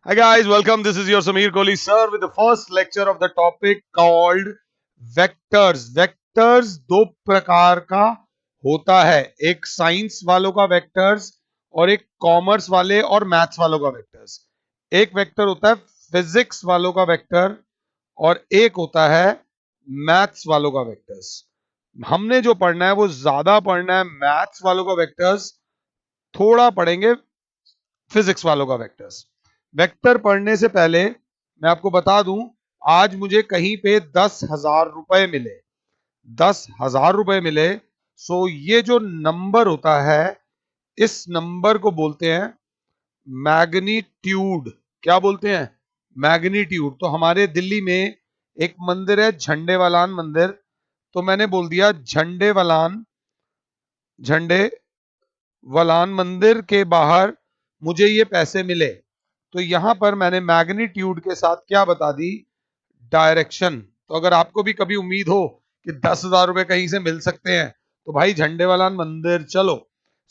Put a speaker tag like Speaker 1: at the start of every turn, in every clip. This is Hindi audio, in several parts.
Speaker 1: Hi guys, welcome. This is your Sameer Kohli sir with the first lecture of the topic called vectors. Vectors दो प्रकार का होता है, एक साइंस वालों का वेक्टर्स और एक कॉमर्स वाले और मैथ्स वालों का वेक्टर्स। एक वेक्टर होता है फिजिक्स वालों का वेक्टर और एक होता है मैथ्स वालों का वेक्टर्स। हमने जो पढ़ना है वो ज्यादा पढ़ना है मैथ्स वालों का वेक्टर्स, थोड़ा पढ़ेंगे फिजिक्स वालों का वेक्टर्स। वेक्टर पढ़ने से पहले मैं आपको बता दूं, आज मुझे कहीं पे 10,000 रुपए मिले। 10,000 रुपए मिले। सो ये जो नंबर होता है, इस नंबर को बोलते हैं मैग्नीट्यूड। क्या बोलते हैं? मैग्नीट्यूड। तो हमारे दिल्ली में एक मंदिर है झंडे वालान मंदिर, तो मैंने बोल दिया झंडे वलान मंदिर के बाहर मुझे ये पैसे मिले। तो यहां पर मैंने मैग्नीट्यूड के साथ क्या बता दी? डायरेक्शन। तो अगर आपको भी कभी उम्मीद हो कि 10,000 रुपए कहीं से मिल सकते हैं, तो भाई झंडे वालान मंदिर चलो।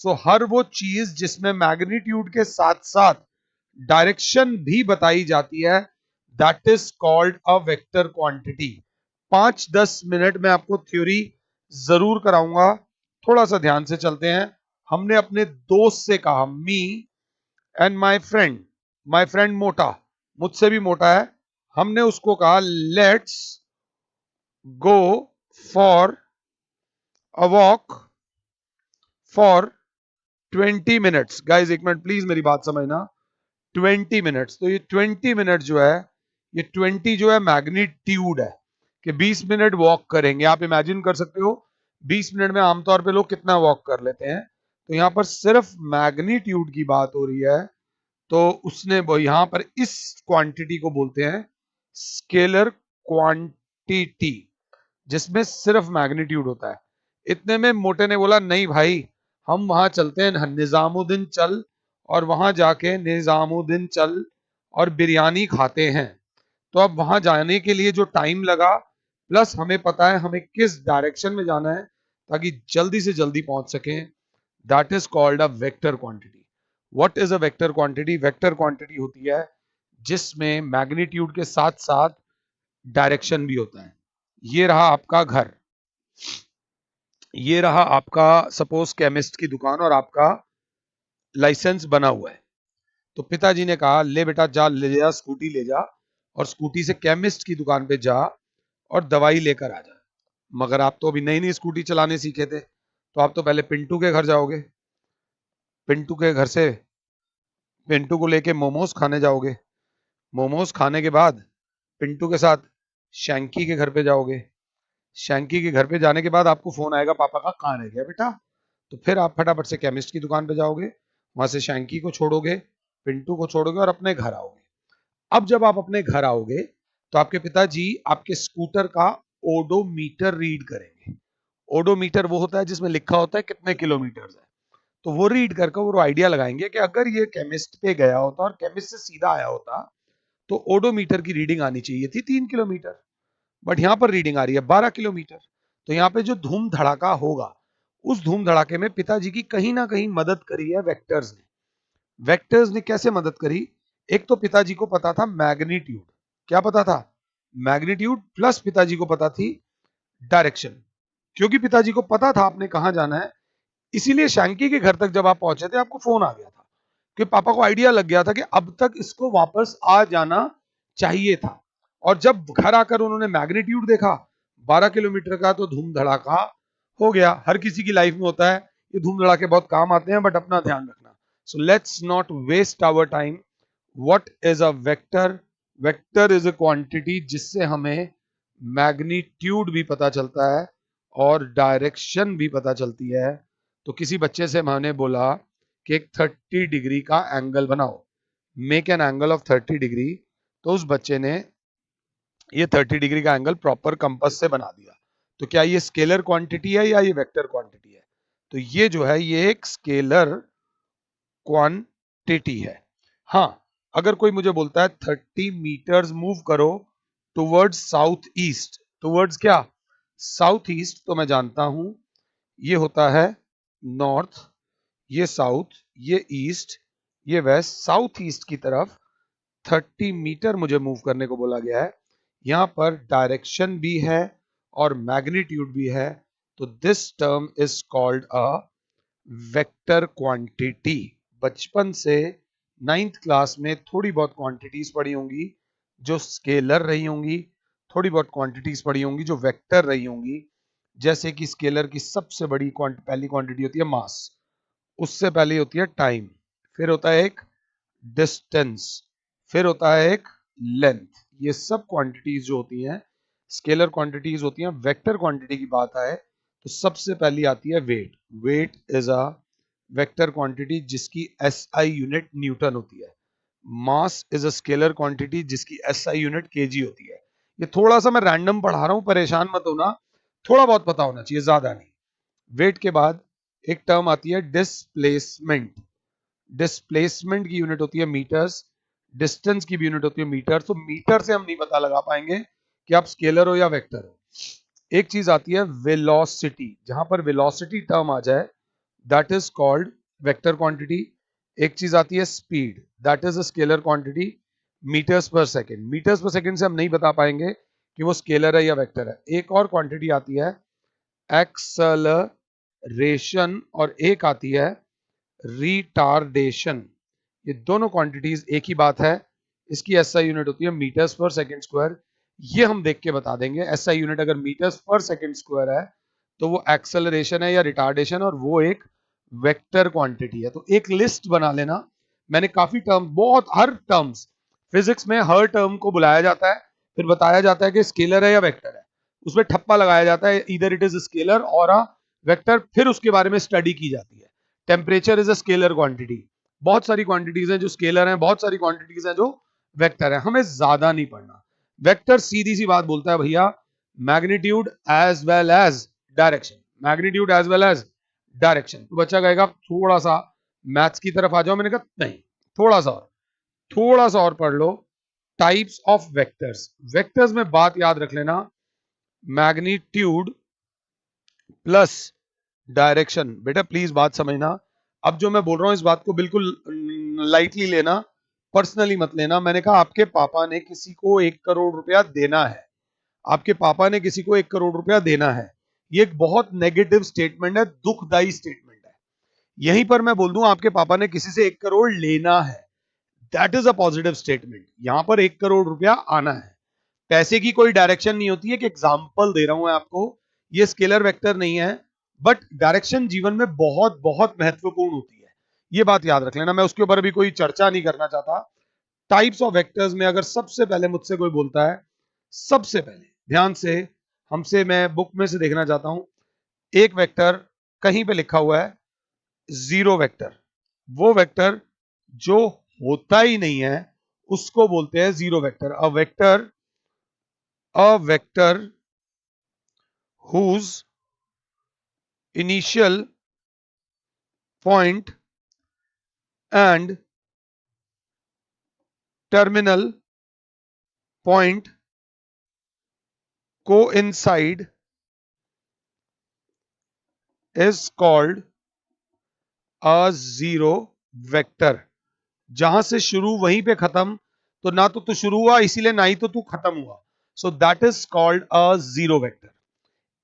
Speaker 1: सो हर वो चीज जिसमें मैग्नीट्यूड के साथ साथ डायरेक्शन भी बताई जाती है, that is called a vector quantity. 5-10 minute में आपको थ्योरी जरूर कराऊंगा। थोड़ा सा ध्यान से चलते हैं। हमने अपने दोस्त से कहा, मी एंड माय फ्रेंड मोटा, मुझसे भी मोटा है, हमने उसको कहा let's go for a walk for 20 minutes. Guys एक मिनट प्लीज मेरी बात समझना। 20 मिनट्स, तो ये 20 मिनट जो है, ये 20 जो है मैग्नीट्यूड है कि 20 मिनट वॉक करेंगे। आप इमेजिन कर सकते हो 20 मिनट में आमतौर पे लोग कितना वॉक कर लेते हैं। तो यहां पर सिर्फ मैग्नीट्यूड की बात हो रही है। तो उसने वो यहां पर इस क्वांटिटी को बोलते हैं स्केलर क्वांटिटी, जिसमें सिर्फ मैग्नीट्यूड होता है। इतने में मोटे ने बोला, नहीं भाई, हम वहां चलते हैं निजामुद्दीन चल, और वहां जाके निजामुद्दीन चल और बिरयानी खाते हैं। तो अब वहां जाने के लिए जो टाइम लगा, प्लस हमें पता है हमें किस डायरेक्शन में जाना है ताकि जल्दी से जल्दी पहुंच सकें, that is called a vector quantity. What is a vector quantity? Vector quantity होती है जिसमें मैग्नीट्यूड के साथ साथ डायरेक्शन भी होता है। ये रहा आपका घर, ये रहा आपका सपोज केमिस्ट की दुकान, और आपका लाइसेंस बना हुआ है। तो पिताजी ने कहा, ले बेटा जा, ले जा स्कूटी ले जा, और स्कूटी से केमिस्ट की दुकान पे जा और दवाई लेकर आ जा। मगर आप तो अभी नई नई स्कूटी चलाने सीखे थे, तो आप तो पहले पिंटू के घर जाओगे, पिंटू के घर से पिंटू को लेके मोमोज खाने जाओगे, मोमोज खाने के बाद पिंटू के साथ शैंकी के घर पे जाओगे, शैंकी के घर पे जाने के बाद आपको फोन आएगा, पापा का कहाँ रह गया बेटा? तो फिर आप फटाफट से केमिस्ट की दुकान पे जाओगे, वहां से शैंकी को छोड़ोगे, पिंटू को छोड़ोगे और अपने घर आओगे। अब जब आप अपने घर आओगे, तो आपके पिताजी आपके स्कूटर का ओडोमीटर रीड करेंगे। ओडोमीटर वो होता है जिसमें लिखा होता है कितने किलोमीटर है। तो वो रीड करके वो आइडिया लगाएंगे कि अगर ये केमिस्ट पे गया होता और केमिस्ट से सीधा आया होता, तो ओडोमीटर की रीडिंग आनी चाहिए थी 3 किलोमीटर, बट यहां पर रीडिंग आ रही है 12 किलोमीटर। तो यहाँ पे जो धूम धड़ाका होगा, उस धूम धड़ाके में पिताजी की कहीं ना कहीं मदद करी है वेक्टर्स ने। वेक्टर्स ने कैसे मदद करी? एक तो पिताजी को पता था मैग्नीट्यूड। क्या पता था? मैग्नीट्यूड, प्लस पिताजी को पता थी डायरेक्शन। क्योंकि पिताजी को पता था आपने कहां जाना है, इसीलिए शैंकी के घर तक जब आप पहुंचे थे, आपको फोन आ गया था कि पापा को आइडिया लग गया था कि अब तक इसको वापस आ जाना चाहिए था। और जब घर आकर उन्होंने मैग्नीट्यूड देखा 12 किलोमीटर का, तो धूम धड़ाका हो गया। हर किसी की लाइफ में होता है, ये धूम धड़ाके बहुत काम आते हैं, बट अपना ध्यान रखना। So let's not waste our time. What is a vector? Vector is a quantity जिससे हमें मैग्नीट्यूड भी पता चलता है और डायरेक्शन भी पता चलती है। तो किसी बच्चे से मैंने बोला कि एक 30 डिग्री का एंगल बनाओ, make an angle of 30 degree. तो उस बच्चे ने ये 30 डिग्री का एंगल प्रॉपर कंपास से बना दिया। तो क्या ये स्केलर क्वांटिटी है या ये वेक्टर क्वांटिटी है? तो ये जो है, ये एक स्केलर क्वांटिटी है। हाँ, अगर कोई मुझे बोलता है 30 मीटर्स मूव करो टुवर्ड्स साउथ ईस्ट, टुवर्ड्स क्या? साउथ ईस्ट, तो मैं जानता हूं ये होता है नॉर्थ, ये साउथ, ये ईस्ट, ये वेस्ट। साउथ ईस्ट की तरफ 30 मीटर मुझे मूव करने को बोला गया है, यहां पर डायरेक्शन भी है और मैग्नीट्यूड भी है, तो this term is called a vector quantity. बचपन से 9th क्लास में थोड़ी बहुत क्वांटिटीज पढ़ी होंगी जो स्केलर रही होंगी, थोड़ी बहुत क्वांटिटीज पढ़ी होंगी जो वेक्टर रही होंगी। जैसे कि स्केलर की सबसे बड़ी पहली क्वांटिटी होती है मास, उससे पहले होती है टाइम, फिर होता है एक डिस्टेंस, फिर होता है एक लेंथ। ये सब क्वांटिटीज जो होती हैं स्केलर क्वांटिटीज होती हैं। वेक्टर क्वांटिटी की बात आए तो सबसे पहली आती है weight. Weight is a vector quantity जिसकी एसआई यूनिट न्यूटन होती है। Mass is a scalar quantity जिसकी एसआई यूनिट केजी होती है। ये थोड़ा सा मैं रैंडम पढ़ा रहा हूं, परेशान मत होना, थोड़ा बहुत पता होना चाहिए, ज्यादा नहीं। वेट के बाद एक टर्म आती है डिस्प्लेसमेंट। डिस्प्लेसमेंट की यूनिट होती है मीटर्स, डिस्टेंस की भी यूनिट होती है मीटर। तो मीटर से हम नहीं पता लगा पाएंगे कि आप स्केलर हो या वेक्टर हो। एक चीज आती है वेलोसिटी, जहां पर वेलोसिटी टर्म आ जाए that is called vector quantity. एक चीज आती है speed, that is a scalar quantity, metres per second. Metres per second से हम नहीं बता पाएंगे कि वो स्केलर है या वेक्टर है। एक और क्वांटिटी आती है एक्सेलरेशन और एक आती है रिटार्डेशन। ये दोनों क्वांटिटीज एक ही बात है। इसकी एसआई यूनिट होती है मीटर्स पर सेकंड स्क्वायर। ये हम देख के बता देंगे। एसआई यूनिट अगर मीटर्स पर सेकंड स्क्वायर है तो वो एक्सेलरेशन है या रिटार्डेशन, और वो एक वेक्टर क्वांटिटी है। तो एक लिस्ट बना लेना। मैंने काफी टर्म, बहुत हर टर्म्स, फिजिक्स में हर टर्म को बुलाया जाता है, फिर बताया जाता है कि स्केलर है या वेक्टर है, उसमें ठप्पा लगाया जाता है इधर इट इज स्केलर और अ वेक्टर, फिर उसके बारे में स्टडी की जाती है। Temperature is a scalar quantity. बहुत सारी क्वांटिटीज हैं जो स्केलर हैं, बहुत सारी क्वांटिटीज हैं जो वेक्टर है। हमें ज्यादा नहीं पढ़ना। वेक्टर सीधी सी बात बोलता है भैया magnitude as well as direction, magnitude as well as direction. तो बच्चा कहेगा थोड़ा सा मैथ्स की तरफ आ जाओ। मैंने कहा नहीं, थोड़ा सा और, थोड़ा सा और पढ़ लो। टाइप्स ऑफ वेक्टर्स, वेक्टर्स में बात याद रख लेना, मैग्नीट्यूड प्लस डायरेक्शन। बेटा प्लीज बात समझना, अब जो मैं बोल रहा हूं इस बात को बिल्कुल लाइटली लेना, पर्सनली मत लेना। मैंने कहा आपके पापा ने किसी को 1 करोड़ रुपया देना है, आपके पापा ने किसी को 1 करोड़ रुपया देना है, ये एक बहुत नेगेटिव स्टेटमेंट है, दुखदाई स्टेटमेंट है। यहीं पर मैं बोल दूं आपके पापा ने किसी से 1 करोड़ लेना है, that is a positive statement. यहां पर 1 करोड़ रुपया आना है। पैसे की कोई डायरेक्शन नहीं होती है, कि एग्जांपल दे रहा हूं मैं आपको, ये स्केलर वेक्टर नहीं है, बट डायरेक्शन जीवन में बहुत बहुत महत्वपूर्ण होती है। ये बात याद रख लेना, मैं उसके ऊपर भी कोई चर्चा नहीं करना चाहता। टाइप्स ऑफ वेक्टर्स में अगर सबसे पहले मुझसे कोई बोलता है, सबसे पहले ध्यान से हमसे, मैं बुक में से देखना चाहता हूं, एक वेक्टर कहीं पे लिखा हुआ है जीरो वेक्टर। वो वेक्टर जो होता ही नहीं है उसको बोलते हैं zero vector. A vector whose initial point and terminal point coincide is called a zero vector। जहां से शुरू वहीं पे खत्म, तो ना तो तू शुरू हुआ इसीलिए ना ही तो तू खत्म हुआ, so that is called a zero vector.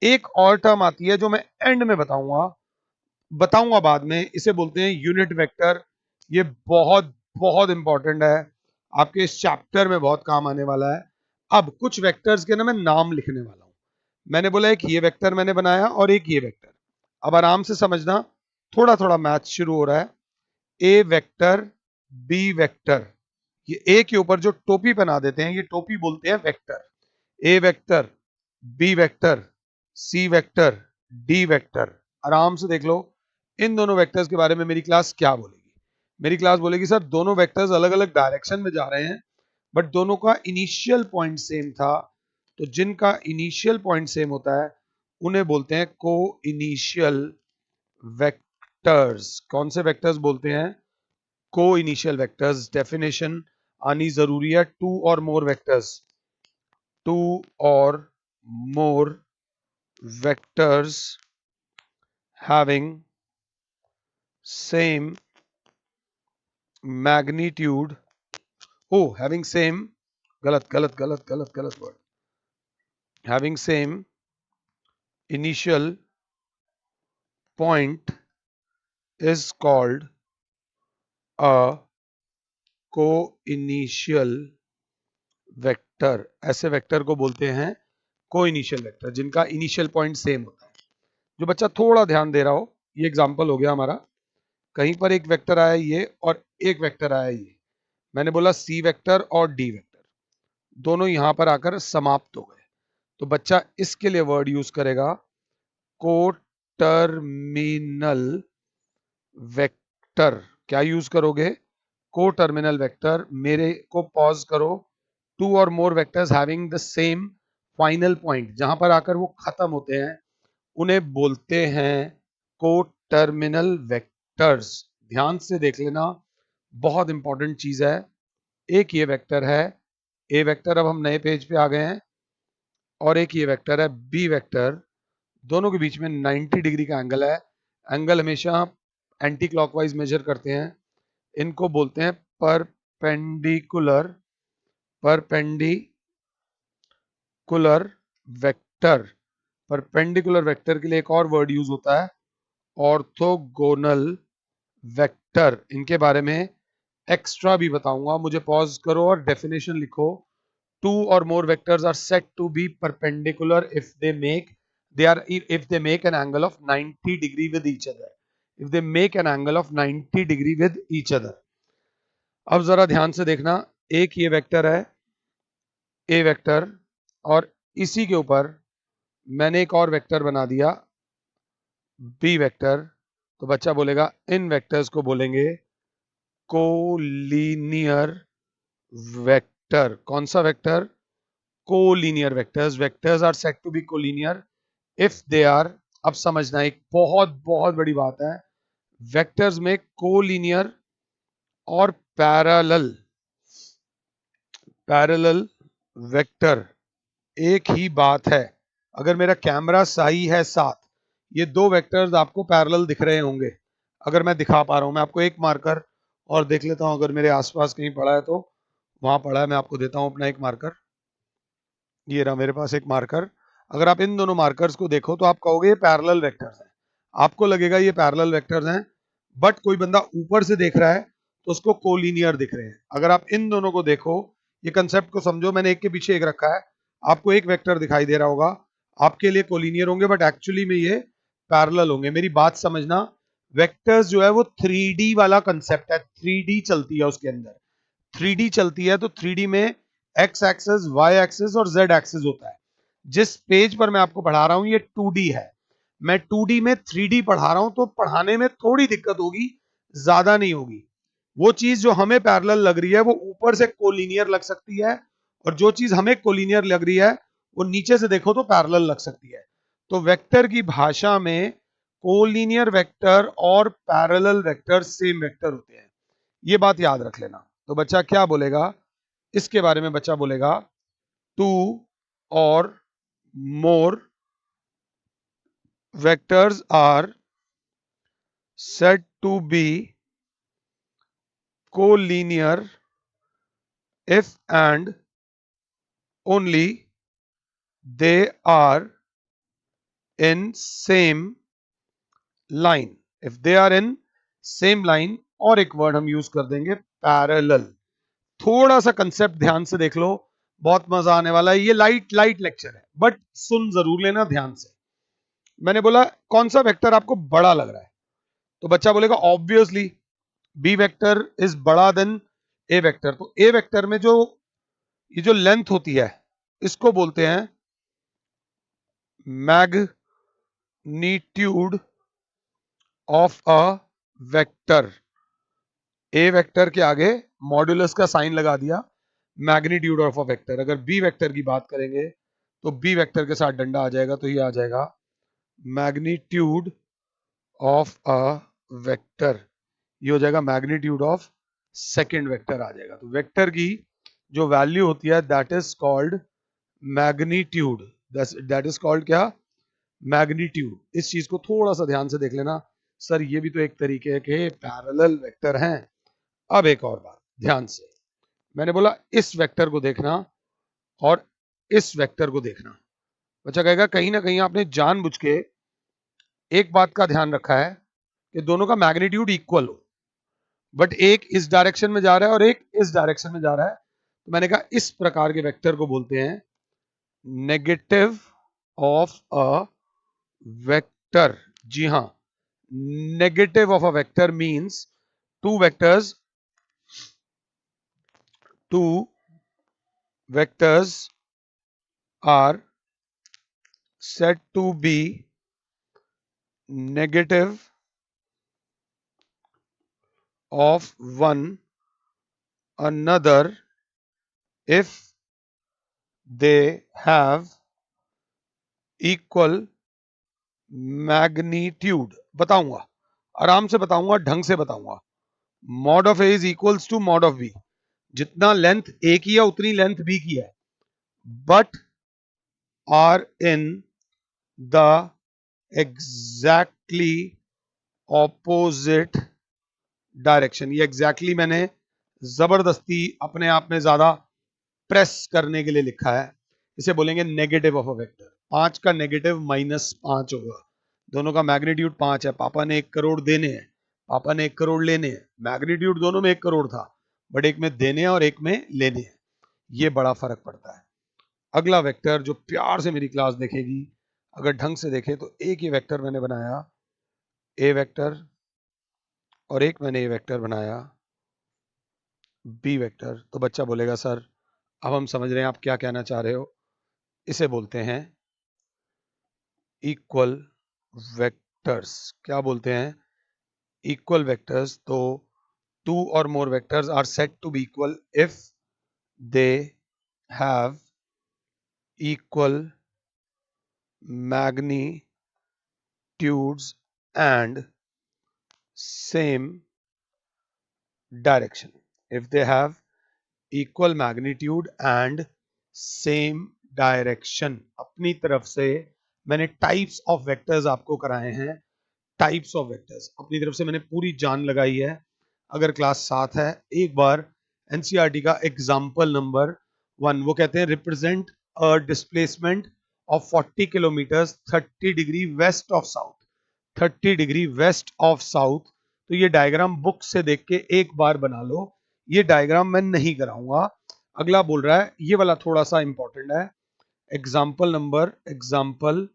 Speaker 1: एक और टर्म आती है जो मैं एंड में बताऊंगा बाद में, इसे बोलते हैं यूनिट वेक्टर। ये बहुत बहुत इंपॉर्टेंट है, आपके इस चैप्टर में बहुत काम आने वाला है। अब कुछ वेक्टर्स के ना मैं नाम लिखने वाला हूं। मैंने बोला एक ये वेक्टर मैंने बनाया और एक ये वेक्टर। अब आराम से समझना, थोड़ा थोड़ा मैथ शुरू हो रहा है। ए वेक्टर, बी वेक्टर, ये ए के ऊपर जो टोपी बना देते हैं ये टोपी बोलते हैं वेक्टर। ए vector, B vector, C vector, D vector. आराम से देख लो इन दोनों वेक्टर्स के बारे में मेरी क्लास क्या बोलेगी। मेरी क्लास बोलेगी सर दोनों वेक्टर्स अलग अलग डायरेक्शन में जा रहे हैं, बट दोनों का इनिशियल पॉइंट सेम था। तो जिनका इनिशियल पॉइंट सेम होता है उन्हें बोलते हैं को इनिशियल वेक्टर्स। कौन से वेक्टर्स बोलते हैं? को इनिशियल वेक्टर्स। डेफिनेशन आनी जरूरी है, टू और मोर वेक्टर्स, टू और more vectors having same magnitude ओ हैविंग सेम, गलत गलत गलत गलत गलत word, having same initial point is called a को इनिशियल वेक्टर। ऐसे वेक्टर को बोलते हैं को इनिशियल वेक्टर, जिनका इनिशियल पॉइंट सेम होता है। जो बच्चा थोड़ा ध्यान दे रहा हो, ये एग्जांपल हो गया हमारा, कहीं पर एक वेक्टर आया ये और एक वेक्टर आया ये, मैंने बोला सी वेक्टर और डी वेक्टर, दोनों यहां पर आकर समाप्त हो गए, तो बच्चा इसके लिए वर्ड यूज करेगा को टर्मिनल वेक्टर। क्या यूज करोगे? को टर्मिनल वेक्टर। मेरे को पॉज करो। टू और more vectors having the same final point, जहां पर आकर वो खत्म होते हैं, उन्हें बोलते हैं को टर्मिनल वेक्टर्स। ध्यान से देख लेना, बहुत इंपॉर्टेंट चीज है। एक ये वेक्टर है ए वेक्टर, अब हम नए पेज पे आ गए हैं, और एक ये वेक्टर है बी वेक्टर, दोनों के बीच में 90 डिग्री का एंगल है। एंगल हमेशा एंटी क्लॉकवाइज मेजर करते हैं, इनको बोलते हैं perpendicular, perpendicular vector. Perpendicular vector के लिए एक और वर्ड यूज होता है ऑर्थोगोनल वेक्टर। इनके बारे में एक्स्ट्रा भी बताऊंगा, मुझे पॉज करो और डेफिनेशन लिखो। Two or more vectors are said to be perpendicular if they make an angle of 90 degree with each other. If they make an angle of 90 degree with each other. अब जरा ध्यान से देखना, एक ये वेक्टर है ए वेक्टर, और इसी के ऊपर मैंने एक और वेक्टर बना दिया बी वेक्टर, तो बच्चा बोलेगा इन वेक्टर्स को बोलेंगे कोलिनियर वेक्टर। कौन सा vector? Collinear vectors. Vectors are said to be collinear if they are, अब समझना एक बहुत बहुत बड़ी बात है, वेक्टर्स में कोलिनियर और पैरेलल, पैरेलल वेक्टर एक ही बात है। अगर मेरा कैमरा सही है साथ, ये दो वेक्टर्स आपको पैरेलल दिख रहे होंगे, अगर मैं दिखा पा रहा हूं। मैं आपको एक मार्कर और देख लेता हूं, अगर मेरे आसपास कहीं पड़ा है तो वहां पड़ा है, मैं आपको देता हूं अपना एक मार्कर। ये रहा मेरे पास एक मार्कर। अगर आप इन दोनों मार्कर्स को देखो तो आप कहोगे ये पैरेलल वेक्टर्स हैं, आपको लगेगा ये पैरेलल वेक्टर्स हैं, बट कोई बंदा ऊपर से देख रहा है तो उसको कोलिनियर दिख रहे हैं। अगर आप इन दोनों को देखो, ये कंसेप्ट को समझो, मैंने एक के पीछे एक रखा है, आपको एक वेक्टर दिखाई दे रहा होगा, आपके लिए कोलिनियर होंगे बट एक्चुअली में ये पैरेलल होंगे। मेरी बात समझना, वेक्टर्स जो है वो 3D वाला कंसेप्ट है, 3D चलती है उसके अंदर। 3D चलती है तो 3D में एक्स एक्सिस, वाई एक्सिस और जेड एक्सिस होता है। जिस पेज पर मैं आपको पढ़ा रहा हूं ये 2D है, मैं 2D में 3D पढ़ा रहा हूं, तो पढ़ाने में थोड़ी दिक्कत होगी, ज्यादा नहीं होगी। वो चीज जो हमें पैरेलल लग रही है वो ऊपर से कोलिनियर लग सकती है, और जो चीज हमें कोलिनियर लग रही है वो नीचे से देखो तो पैरेलल लग सकती है। तो वेक्टर की भाषा में कोलिनियर वेक्टर और पैरेलल वेक्टर सेम वेक्टर होते हैं, ये बात याद रख लेना। तो बच्चा क्या बोलेगा इसके बारे में? बच्चा बोलेगा टू और मोर vectors are said to be collinear if and only they are in same line. If they are in same line, और एक वर्ड हम यूज कर देंगे पैरेलल। थोड़ा सा कंसेप्ट ध्यान से देख लो, बहुत मजा आने वाला है। ये लाइट लाइट लेक्चर है बट सुन जरूर लेना ध्यान से। मैंने बोला कौन सा वेक्टर आपको बड़ा लग रहा है, तो बच्चा बोलेगा ऑब्वियसली बी वेक्टर इज बड़ा देन ए वेक्टर। तो ए वेक्टर में जो ये जो लेंथ होती है इसको बोलते हैं magnitude of a vector. A vector के आगे मॉड्यूलस का साइन लगा दिया, मैग्नीट्यूड ऑफ अ वेक्टर। अगर बी वेक्टर की बात करेंगे तो बी वेक्टर के साथ डंडा आ जाएगा, तो ये आ जाएगा मैग्नीट्यूड ऑफ अ वेक्टर, ये हो जाएगा मैग्नीट्यूड ऑफ सेकेंड वेक्टर आ जाएगा। तो वेक्टर की जो वैल्यू होती है that is called magnitude, that is called क्या? मैग्नीट्यूड। इस चीज को थोड़ा सा ध्यान से देख लेना, सर ये भी तो एक तरीके के पैरेलल वेक्टर हैं। अब एक और बात ध्यान से, मैंने बोला इस वेक्टर को देखना और इस वेक्टर को देखना। बच्चा कहेगा कहीं ना कहीं आपने जानबूझ के एक बात का ध्यान रखा है कि दोनों का मैग्नीट्यूड इक्वल हो, बट एक इस डायरेक्शन में जा रहा है और एक इस डायरेक्शन में जा रहा है। तो मैंने कहा इस प्रकार के वेक्टर को बोलते हैं नेगेटिव ऑफ अ वेक्टर। जी हां, negative of a vector means two vectors are said to be negative of one another if they have equal magnitude। बताऊंगा, आराम से बताऊंगा, ढंग से बताऊंगा। Mod of A is equals to mod of B. जितना लेंथ ए की है उतनी लेंथ बी की है, but are in the exactly opposite direction. ये एग्जैक्टली मैंने जबरदस्ती अपने आप में ज्यादा प्रेस करने के लिए लिखा है। इसे बोलेंगे नेगेटिव ऑफ अ वेक्टर। 5 का नेगेटिव -5 होगा। दोनों का मैग्नीट्यूड 5 है। पापा ने 1 करोड़ देने हैं, पापा ने 1 करोड़ लेने हैं। मैग्नीट्यूड दोनों में 1 करोड़ था, बट एक में देने हैं और एक में लेने हैं। ये बड़ा फर्क पड़ता है। अगला वेक्टर जो प्यार से मेरी क्लास देखेगी, अगर ढंग से देखे तो एक ही वेक्टर मैंने बनाया ए वेक्टर, और एक मैंने ए वेक्टर बनाया बी वेक्टर। तो बच्चा बोलेगा सर अब हम समझ रहे हैं आप क्या कहना चाह रहे हो। इसे बोलते हैं इक्वल वेक्टर्स। क्या बोलते हैं? Equal vectors. तो टू और more vectors are said to be equal if they have equal magnitudes and same direction। if they have equal magnitude and same direction। अपनी तरफ से मैंने टाइप्स ऑफ वेक्टर्स आपको कराए हैं। टाइप्स ऑफ वेक्टर्स अपनी तरफ से मैंने पूरी जान लगाई है। अगर क्लास 7 है, एक बार एनसीईआरटी का एग्जाम्पल नंबर 1, वो कहते हैं represent a displacement of 40 kilometre 30 degree west of south. 30 degree west of south. तो ये डायग्राम बुक से देख के एक बार बना लो। ये डायग्राम मैं नहीं कराऊंगा। अगला बोल रहा है, ये वाला थोड़ा सा इंपॉर्टेंट है। एग्जाम्पल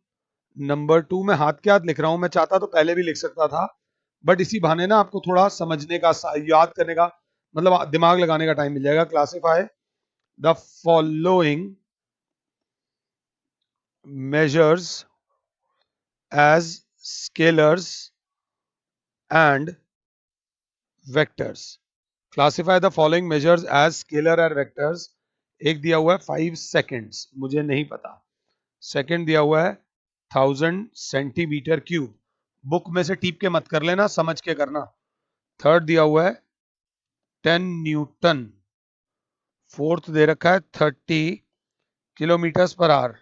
Speaker 1: नंबर 2 में हाथ के हाथ लिख रहा हूं। मैं चाहता तो पहले भी लिख सकता था, बट इसी बहाने ना आपको थोड़ा समझने का, याद करने का, मतलब दिमाग लगाने का टाइम मिल जाएगा। Classify the following measures as scalars and vectors। Classify the following measures as scalar और वेक्टर्स। एक दिया हुआ है 5 सेकेंड्स, मुझे नहीं पता। सेकेंड दिया हुआ है 1000 सेंटीमीटर क्यूब। बुक में से टीप के मत कर लेना, समझ के करना। थर्ड दिया हुआ है 10 न्यूटन। फोर्थ दे रखा है 30 किलोमीटर पर आवर।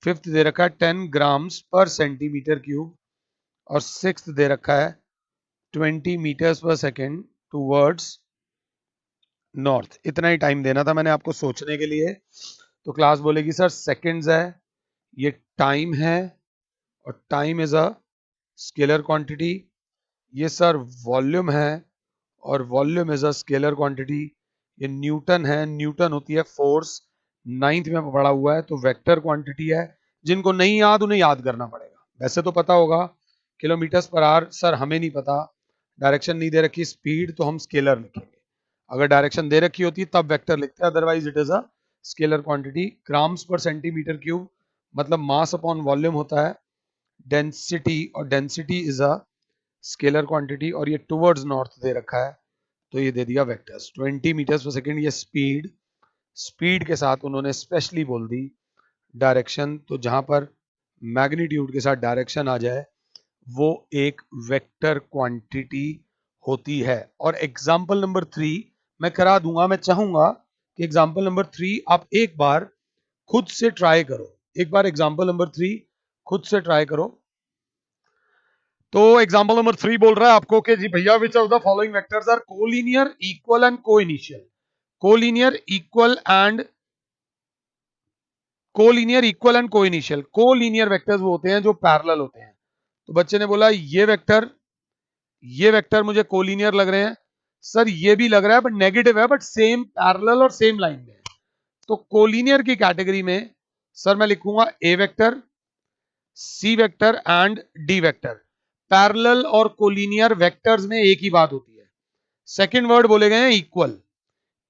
Speaker 1: फिफ्थ दे रखा है 10 ग्राम्स पर सेंटीमीटर क्यूब। और सिक्स्थ दे रखा है 20 मीटर्स पर सेकेंड टूवर्ड्स नॉर्थ। इतना ही टाइम देना था मैंने आपको सोचने के लिए। तो क्लास बोलेगी सर सेकेंड्स है, ये टाइम है, और time is a scalar quantity. ये सर वॉल्यूम है, और volume is a scalar quantity. ये न्यूटन है, न्यूटन होती है फोर्स। 9th में पढ़ा हुआ है। तो वेक्टर क्वांटिटी है। जिनको नहीं याद उन्हें याद करना पड़ेगा। वैसे तो पता होगा किलोमीटर पर आवर। सर हमें नहीं पता, डायरेक्शन नहीं दे रखी, स्पीड, तो हम स्केलर लिखेंगे। अगर डायरेक्शन दे रखी होती तब वेक्टर लिखते हैं, otherwise it is a scalar quantity. Grams पर सेंटीमीटर क्यूब मतलब मास अपॉन वॉल्यूम होता है। डेंसिटी, और density is a scalar quantity. और ये टुवर्ड्स नॉर्थ दे रखा है, तो ये दे दिया वेक्टर्स। 20 मीटर्स पर सेकेंड ये स्पीड। स्पीड के साथ उन्होंने स्पेशली बोल दी डायरेक्शन। तो जहां पर मैग्नीट्यूड के साथ डायरेक्शन आ जाए वो एक वेक्टर क्वांटिटी होती है। और एग्जाम्पल नंबर 3 मैं करा दूंगा। मैं चाहूंगा कि एग्जाम्पल नंबर 3 आप एक बार खुद से ट्राई करो। एक बार एग्जाम्पल नंबर 3 खुद से ट्राई करो। तो एग्जाम्पल नंबर 3 बोल रहा है आपको कि जी भैया which of the following vectors are collinear, equal and coinitial. Collinear, equal and coinitial. Collinear vectors वो होते हैं जो पैरेलल होते हैं। तो बच्चे ने बोला ये वेक्टर मुझे कोलिनियर लग रहे हैं सर, ये भी लग रहा है बट नेगेटिव है, बट सेम पैरेलल और सेम लाइन में है। तो कोलिनियर की कैटेगरी में सर मैं लिखूंगा A vector, C vector and D vector. Parallel और कोलिनियर वेक्टर्स में एक ही बात होती है। सेकंड वर्ड बोले गए हैं इक्वल।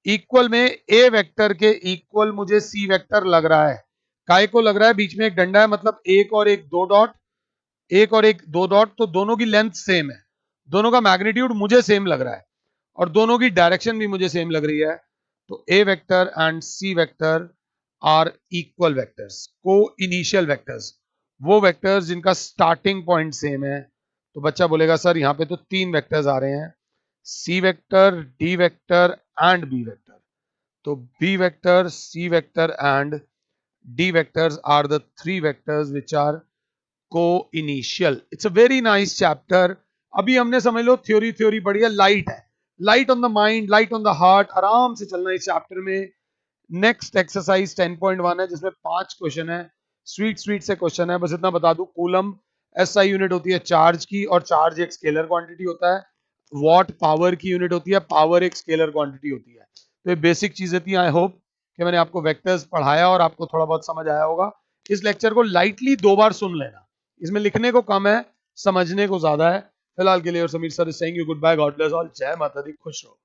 Speaker 1: इक्वल में ए वेक्टर के इक्वल मुझे सी वेक्टर लग रहा है। काय को लग रहा है? बीच में एक डंडा है, मतलब एक और एक दो डॉट, एक और एक दो डॉट, तो दोनों की लेंथ सेम है, दोनों का मैग्नीट्यूड मुझे सेम लग रहा है और दोनों की डायरेक्शन भी मुझे सेम लग रही है। तो A vector and C vector are equal vectors. Coinitial vectors, वो वेक्टर्स जिनका स्टार्टिंग पॉइंट सेम है। तो बच्चा बोलेगा सर यहाँ पे तो तीन वेक्टर्स आ रहे हैं, C vector, D vector and B vector. तो B vector, C vector and D vectors are the three vectors which are coinitial. It's a very nice chapter. अभी हमने समझ लो थ्योरी थ्योरी पढ़ी है, लाइट है, light on the mind, light on the heart, आराम से चलना इस चैप्टर में। नेक्स्ट एक्सरसाइज 10.1 है जिसमें 5 क्वेश्चन है, स्वीट स्वीट से क्वेश्चन है। बस इतना बता दूं, कूलम एसआई यूनिट होती है चार्ज की, और चार्ज एक स्केलर क्वांटिटी होता है। वॉट पावर की यूनिट होती है, पावर एक स्केलर क्वांटिटी होती है। तो ये बेसिक चीजें थी। आई होप कि मैंने आपको वेक्टर्स पढ़ाया और आपको थोड़ा बहुत समझ आया होगा। इस लेक्चर को लाइटली 2 बार सुन लेना, इसमें लिखने को कम है, समझने को ज्यादा है। फिलहाल के लिए और Sameer sir is saying you goodbye, God bless all, जय माता दी, खुश रहो।